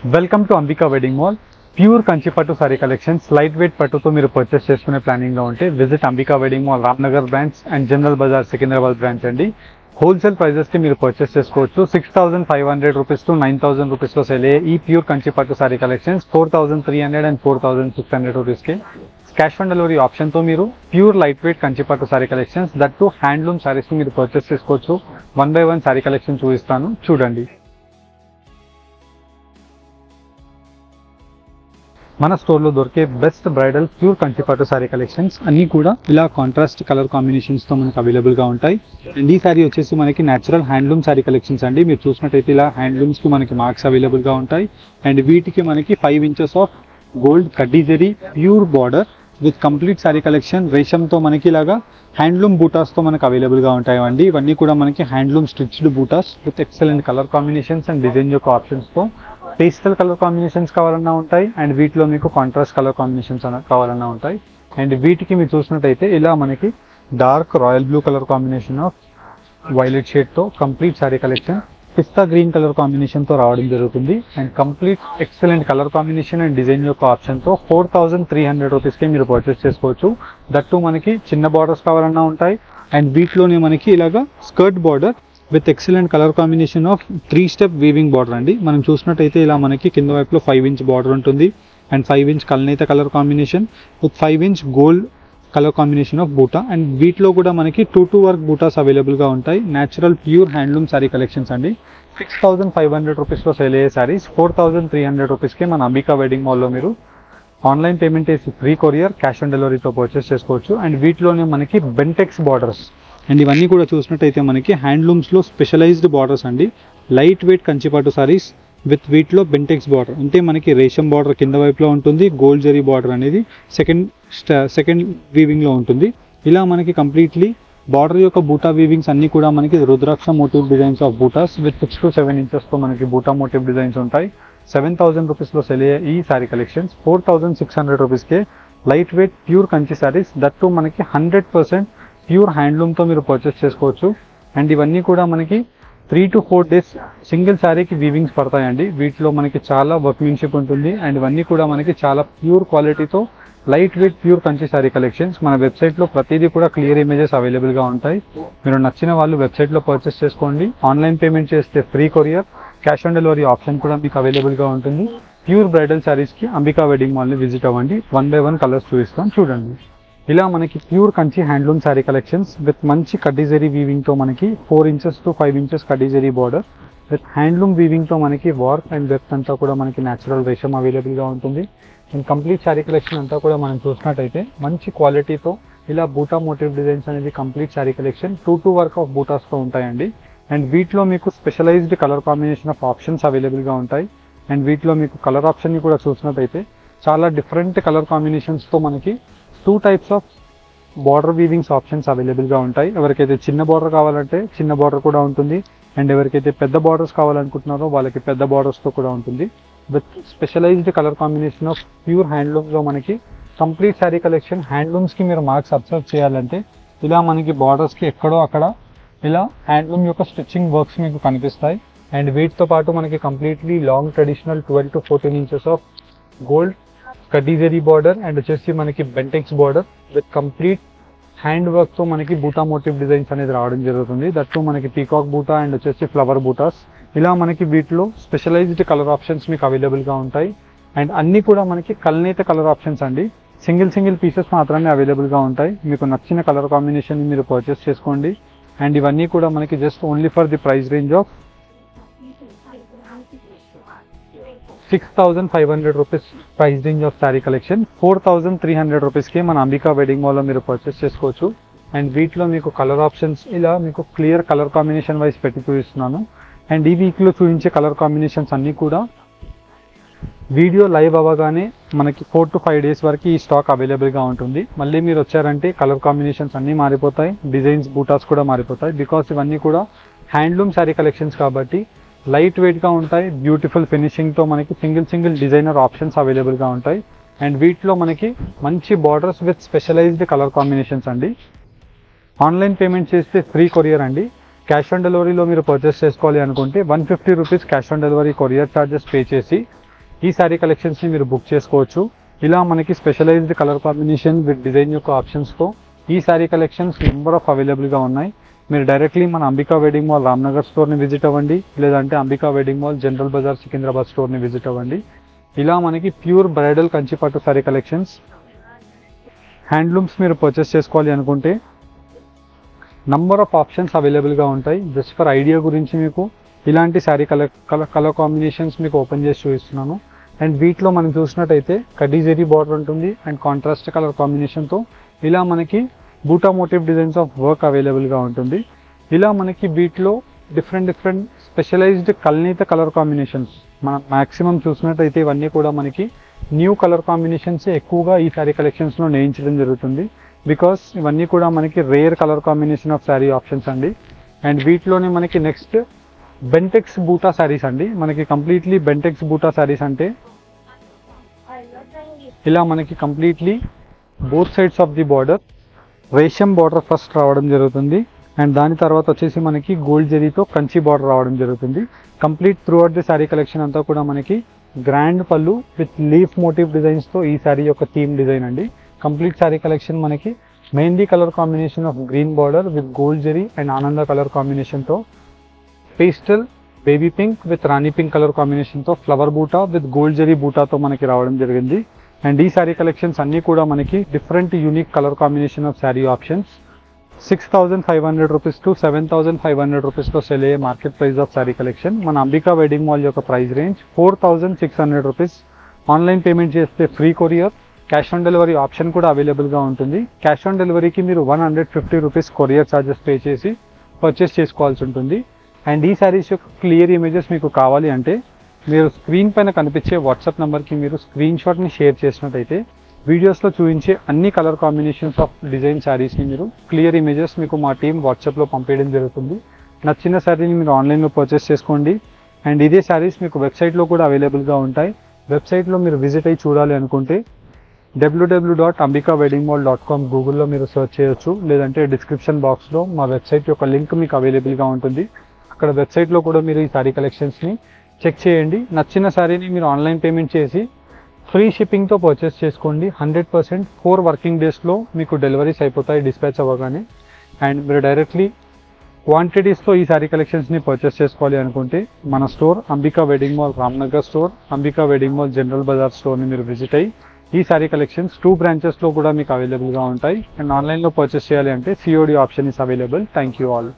Welcome to Ambika wedding mall. Pure Kanchi పట్టు sari collections light weight పట్టుతో మీరు పర్చేస్ చేసుకునే ప్లానింగ్ లో ఉంటే visit Ambika wedding mall Ramnagar branch and general Bazaar Secunderabad branch అండి. హోల్సేల్ ప్రైజెస్ కి మీరు పర్చేస్ చేసుకోవచ్చు. 6,500 రూపీస్ టు 9,000 రూపీస్ లో సేల్ అయ్యే ఈ ప్యూర్ కంచి పట్టు సారీ కలెక్షన్స్ 4,300 అండ్ 4,600 రూపీస్ కి క్యాష్ ఆన్ డెలివరీ ఆప్షన్ తో మీరు ప్యూర్ లైట్ వెయిట్ కంచి పట్టు sari collections that to handloom saris ని మీరు పర్చేస్ చేసుకోవచ్చు. 1 by 1 సారీ కలెక్షన్ చూపిస్తాను, చూడండి. మన స్టోర్లో దొరికే బెస్ట్ బ్రైడల్ ప్యూర్ కంచి పట్టు సారీ కలెక్షన్స్ అన్నీ కూడా ఇలా కాంట్రాస్ట్ కలర్ కాంబినేషన్స్తో మనకు అవైలబుల్గా ఉంటాయి. అండ్ ఈ సారీ వచ్చేసి మనకి న్యాచురల్ హ్యాండ్లూమ్ సారీ కలెక్షన్స్ అండి. మీరు చూసినట్టయితే ఇలా హ్యాండ్లూమ్స్కి మనకి మార్క్స్ అవైలబుల్గా ఉంటాయి. అండ్ వీటికి మనకి 5 inches ఆఫ్ గోల్డ్ కడ్డీ zari pure border with complete sari collection రేషంతో మనకి ఇలాగా హ్యాండ్లూమ్ బూటాస్తో మనకు అవైలబుల్గా ఉంటాయండి. ఇవన్నీ కూడా మనకి handloom stitched buttas with excellent colour combinations and design యొక్క ఆప్షన్స్తో పేస్టల్ కలర్ కాంబినేషన్స్ కావాలన్నా ఉంటాయి. అండ్ వీటిలో మీకు కాంట్రాస్ట్ కలర్ కాంబినేషన్స్ కావాలన్నా ఉంటాయి. అండ్ వీటికి మీరు చూసినట్టయితే ఇలా మనకి dark royal blue colour combination of violet షేడ్తో complete sari collection pista green colour కాంబినేషన్తో రావడం జరుగుతుంది. And complete excellent colour combination and design యొక్క ఆప్షన్తో 4,300 రూపీస్కి మీరు పర్చేస్ చేసుకోవచ్చు. దట్టు మనకి చిన్న బార్డర్స్ కావాలన్నా ఉంటాయి. అండ్ వీటిలోనే మనకి ఇలాగా skirt border with excellent colour combination of 3 step weaving border అండి. మనం చూసినట్టయితే ఇలా మనకి కింద వైపులో 5 inch బార్డర్ ఉంటుంది. అండ్ 5 inch కల్నేత colour combination with 5 inch gold colour combination of buta. And వీటిలో కూడా మనకి 2 వర్క్ బూటాస్ అవైలబుల్గా ఉంటాయి. Natural pure handloom sari collections అండి. 6,500 రూపీస్లో సేల్ అయ్యే సారీస్ 4,300 రూపీస్కి మన అంబికా వెడ్డింగ్ మాల్లో మీరు ఆన్లైన్ పేమెంట్ చేసి ఫ్రీ కొరియర్ క్యాష్ ఆన్ డెలివరీతో పర్చేస్ చేసుకోవచ్చు. అండ్ వీటిలోనే మనకి బెంటెక్స్ బార్డర్స్ అండ్ ఇవన్నీ కూడా చూసినట్టయితే మనకి హ్యాండ్లూమ్స్లో స్పెషలైజ్డ్ బార్డర్స్ అండి. Light weight Kanchipattu saris with వీటిలో బెంటెక్స్ బార్డర్ అంటే మనకి రేషం బార్డర్ కింద వైపులో ఉంటుంది. గోల్డ్ జరీ బార్డర్ అనేది సెకండ్ వీవింగ్లో ఉంటుంది. ఇలా మనకి కంప్లీట్లీ బార్డర్ యొక్క బూటా వీవింగ్స్ అన్ని కూడా మనకి rudraksha motif designs of butas with 6 to 7 inchesతో మనకి బూటా మోటివ్ డిజైన్స్ ఉంటాయి. 7,000 రూపీస్లో సెల్ అయ్యే ఈ సారీ కలెక్షన్స్ 4,600 రూపీస్కే light weight pure Kanchi saris that మనకి 100% ప్యూర్ హ్యాండ్లూమ్తో మీరు పర్చేస్ చేసుకోవచ్చు. అండ్ ఇవన్నీ కూడా మనకి 3 to 4 days సింగిల్ శారీకి వీవింగ్స్ పడతాయండి. వీటిలో మనకి చాలా వర్క్మెన్షిప్ ఉంటుంది. అండ్ ఇవన్నీ కూడా మనకి చాలా ప్యూర్ క్వాలిటీతో light weight pure Kanchi sari collections. మన వెబ్సైట్లో ప్రతిదీ కూడా క్లియర్ ఇమేజెస్ అవైలబుల్గా ఉంటాయి. మీరు నచ్చిన వాళ్ళు వెబ్సైట్లో పర్చేస్ చేసుకోండి. ఆన్లైన్ పేమెంట్ చేస్తే free courier cash on delivery option కూడా మీకు అవైలబుల్గా ఉంటుంది. ప్యూర్ బ్రైడల్ శారీస్కి అంబికా వెడ్డింగ్ మాల్ని విజిట్ అవ్వండి. 1 by 1 కలర్స్ చూపిస్తాం, చూడండి. ఇలా మనకి pure Kanchi handloom sari collections with మంచి కడ్డీ జరీ వీవింగ్తో మనకి 4 inches to 5 inches కడ్డీ జరీ బార్డర్ విత్ హ్యాండ్లూమ్ వీవింగ్తో మనకి వర్క్ అండ్ డెప్త్ అంతా కూడా మనకి న్యాచురల్ రేషం అవైలబుల్గా ఉంటుంది. అండ్ కంప్లీట్ శారీ కలెక్షన్ అంతా కూడా మనం చూసినట్టయితే మంచి క్వాలిటీతో ఇలా బూటా మోటివ్ డిజైన్స్ అనేది complete sari collection 2 work of బూటాస్తో ఉంటాయండి. అండ్ వీటిలో మీకు specialised colour combination of options అవైలబుల్గా ఉంటాయి. అండ్ వీటిలో మీకు కలర్ ఆప్షన్ని కూడా చూసినట్టయితే చాలా డిఫరెంట్ కలర్ కాంబినేషన్స్తో మనకి 2 types ఆఫ్ బార్డర్ వీవింగ్స్ ఆప్షన్స్ అవైలబుల్గా ఉంటాయి. ఎవరికైతే చిన్న బార్డర్ కావాలంటే చిన్న బార్డర్ కూడా ఉంటుంది. అండ్ ఎవరికైతే పెద్ద బార్డర్స్ కావాలనుకుంటున్నారో వాళ్ళకి పెద్ద బార్డర్స్తో కూడా ఉంటుంది. With specialised colour combination of pure హ్యాండ్లూమ్స్లో మనకి కంప్లీట్ శారీ కలెక్షన్. హ్యాండ్లూమ్స్కి మీరు మార్క్స్ అబ్జర్వ్ చేయాలంటే ఇలా మనకి బార్డర్స్కి ఎక్కడో అక్కడ ఇలా హ్యాండ్లూమ్ యొక్క స్టిచ్చింగ్ వర్క్స్ మీకు కనిపిస్తాయి. అండ్ వీటితో పాటు మనకి completely long traditional 12 to 14 inches of gold కడ్డీ జరీ బార్డర్ అండ్ వచ్చేసి మనకి Bentex border with complete hand వర్క్తో మనకి బూటా మోటివ్ డిజైన్స్ అనేది రావడం జరుగుతుంది. దట్టు మనకి పీకాక్ బూటా అండ్ వచ్చేసి ఫ్లవర్ బూటాస్. ఇలా మనకి వీటిలో స్పెషలైజ్డ్ కలర్ ఆప్షన్స్ మీకు అవైలబుల్గా ఉంటాయి. అండ్ అన్నీ కూడా మనకి కల్నేత కలర్ ఆప్షన్స్ అండి. సింగిల్ పీసెస్ మాత్రమే అవైలబుల్గా ఉంటాయి. మీకు నచ్చిన కలర్ కాంబినేషన్ మీరు పర్చేస్ చేసుకోండి. అండ్ ఇవన్నీ కూడా మనకి just only for the price range of 6,500 rupees price range of sari collection 4,300 రూపీస్కి మన అంబికా వెడ్డింగ్ మాల్లో మీరు పర్చేస్ చేసుకోవచ్చు. అండ్ వీటిలో మీకు కలర్ ఆప్షన్స్ ఇలా మీకు క్లియర్ కలర్ కాంబినేషన్ వైజ్ పెట్టి చూపిస్తున్నాను. అండ్ ఈ వీక్లో చూపించే కలర్ కాంబినేషన్స్ అన్నీ కూడా వీడియో లైవ్ అవ్వగానే మనకి 4 to 5 days వరకు ఈ స్టాక్ అవైలబుల్గా ఉంటుంది. మళ్ళీ మీరు వచ్చారంటే కలర్ కాంబినేషన్స్ అన్నీ మారిపోతాయి, డిజైన్స్ బూటాస్ కూడా మారిపోతాయి. బికాస్ ఇవన్నీ కూడా హ్యాండ్లూమ్ శారీ కలెక్షన్స్ కాబట్టి లైట్ వెయిట్గా ఉంటాయి. బ్యూటిఫుల్ ఫినిషింగ్తో మనకి సింగిల్ డిజైనర్ ఆప్షన్స్ అవైలబుల్గా ఉంటాయి. అండ్ వీటిలో మనకి మంచి borders with specialised colour combinations అండి. ఆన్లైన్ పేమెంట్ చేస్తే ఫ్రీ కొరియర్ అండి. క్యాష్ ఆన్ డెలివరీలో మీరు పర్చేస్ చేసుకోవాలి అనుకుంటే 150 rupees cash on delivery courier charges pay చేసి ఈ శారీ కలెక్షన్స్ని మీరు బుక్ చేసుకోవచ్చు. ఇలా మనకి specialised colour combination with design యొక్క ఆప్షన్స్తో ఈ శారీ కలెక్షన్స్ నెంబర్ ఆఫ్ అవైలబుల్గా ఉన్నాయి. మీరు డైరెక్ట్లీ మన అంబికా వెడ్డింగ్ మాల్ రామ్నగర్ స్టోర్ని విజిట్ అవ్వండి, లేదంటే Ambika wedding mall general Bazaar Secunderabad స్టోర్ని విజిట్ అవ్వండి. ఇలా మనకి pure bridal Kanchipattu sari collections, handlooms మీరు పర్చేస్ చేసుకోవాలి అనుకుంటే నంబర్ ఆఫ్ ఆప్షన్స్ అవైలబుల్గా ఉంటాయి. జస్ట్ ఫర్ ఐడియా గురించి మీకు ఇలాంటి శారీ కలర్ కాంబినేషన్స్ మీకు ఓపెన్ చేసి చూపిస్తున్నాను. అండ్ వీటిలో మనం చూసినట్టయితే కడ్డీ జరీ బార్డర్ ఉంటుంది అండ్ కాంట్రాస్ట్ కలర్ కాంబినేషన్తో ఇలా మనకి buta motif designs of work అవైలబుల్గా ఉంటుంది. ఇలా మనకి వీటిలో డిఫరెంట్ స్పెషలైజ్డ్ కల్నీత కలర్ కాంబినేషన్స్ మనం మ్యాక్సిమం చూసినట్టయితే ఇవన్నీ కూడా మనకి న్యూ కలర్ కాంబినేషన్స్ ఎక్కువగా ఈ శారీ కలెక్షన్స్లో నేయించడం జరుగుతుంది. బికాస్ ఇవన్నీ కూడా మనకి rare colour combination of sari options అండి. అండ్ వీటిలోనే మనకి నెక్స్ట్ బెంటెక్స్ బూటా శారీస్ అండి. మనకి కంప్లీట్లీ బెంటెక్స్ బూటా శారీస్ అంటే ఇలా మనకి completely both sides of the border resham border first రావడం జరుగుతుంది. అండ్ దాని తర్వాత వచ్చేసి మనకి గోల్డ్ జరీతో కంచి బార్డర్ రావడం జరుగుతుంది. Complete through out the sari collection అంతా కూడా మనకి గ్రాండ్ పళ్ళు విత్ లీఫ్ మోటివ్ డిజైన్స్తో ఈ శారీ యొక్క థీమ్ డిజైన్ అండి. కంప్లీట్ శారీ కలెక్షన్ మనకి mehndi colour combination of green border with gold zari and ఆనంద కలర్ కాంబినేషన్తో, pastel baby pink with Rani pink colour కాంబినేషన్తో, ఫ్లవర్ బూటా విత్ గోల్డ్ జరీ బూటాతో మనకి రావడం జరిగింది. అండ్ ఈ శారీ కలెక్షన్స్ అన్నీ కూడా మనకి different unique colour combination of sari options 6,500 rupees to 7,500 రూపీస్లో సెల్ అయ్యే market price of sari collection మన అంబికా వెడ్డింగ్ మాల్ యొక్క price range 4,600 rupees. Online payment చేస్తే free courier, cash on delivery option కూడా అవైలబుల్గా ఉంటుంది. క్యాష్ ఆన్ డెలివరీకి మీరు 150 రూపీస్ కొరియర్ ఛార్జెస్ పే చేసి పర్చేస్ చేసుకోవాల్సి ఉంటుంది. అండ్ ఈ శారీస్ యొక్క క్లియర్ ఇమేజెస్ మీకు కావాలి అంటే మీరు స్క్రీన్ పైన కనిపించే వాట్సాప్ నెంబర్కి మీరు స్క్రీన్ షాట్ని షేర్ చేసినట్టయితే వీడియోస్లో చూపించే అన్ని కలర్ కాంబినేషన్స్ ఆఫ్ డిజైన్ శారీస్ని మీరు క్లియర్ ఇమేజెస్ మీకు మా టీం వాట్సాప్లో పంపేయడం జరుగుతుంది. నచ్చిన శారీని మీరు ఆన్లైన్లో పర్చేస్ చేసుకోండి. అండ్ ఇదే శారీస్ మీకు వెబ్సైట్లో కూడా అవైలబుల్గా ఉంటాయి. వెబ్సైట్లో మీరు విజిట్ అయ్యి చూడాలి అనుకుంటే www.ambikaweddingmall.com గూగుల్లో మీరు సెర్చ్ చేయొచ్చు, లేదంటే డిస్క్రిప్షన్ బాక్స్లో మా వెబ్సైట్ యొక్క లింక్ మీకు అవైలబుల్గా ఉంటుంది. అక్కడ వెబ్సైట్లో కూడా మీరు ఈ శారీ కలెక్షన్స్ని చెక్ చేయండి. నచ్చిన శారీని మీరు ఆన్లైన్ పేమెంట్ చేసి ఫ్రీ షిప్పింగ్తో పర్చేస్ చేసుకోండి. 100% 4 వర్కింగ్ డేస్లో మీకు డెలివరీస్ అయిపోతాయి డిస్పాచ్ అవ్వగానే. అండ్ మీరు డైరెక్ట్లీ క్వాంటిటీస్తో ఈ శారీ కలెక్షన్స్ని పర్చేస్ చేసుకోవాలి అనుకుంటే మన store Ambika wedding mall Ramnagar store, Ambika wedding mall general Bazaar స్టోర్ని మీరు విజిట్ అయ్యి ఈ శారీ కలెక్షన్స్ 2 బ్రాంచెస్లో కూడా మీకు అవైలబుల్గా ఉంటాయి. అండ్ ఆన్లైన్లో పర్చేస్ చేయాలి అంటే COD option is available. Thank you all.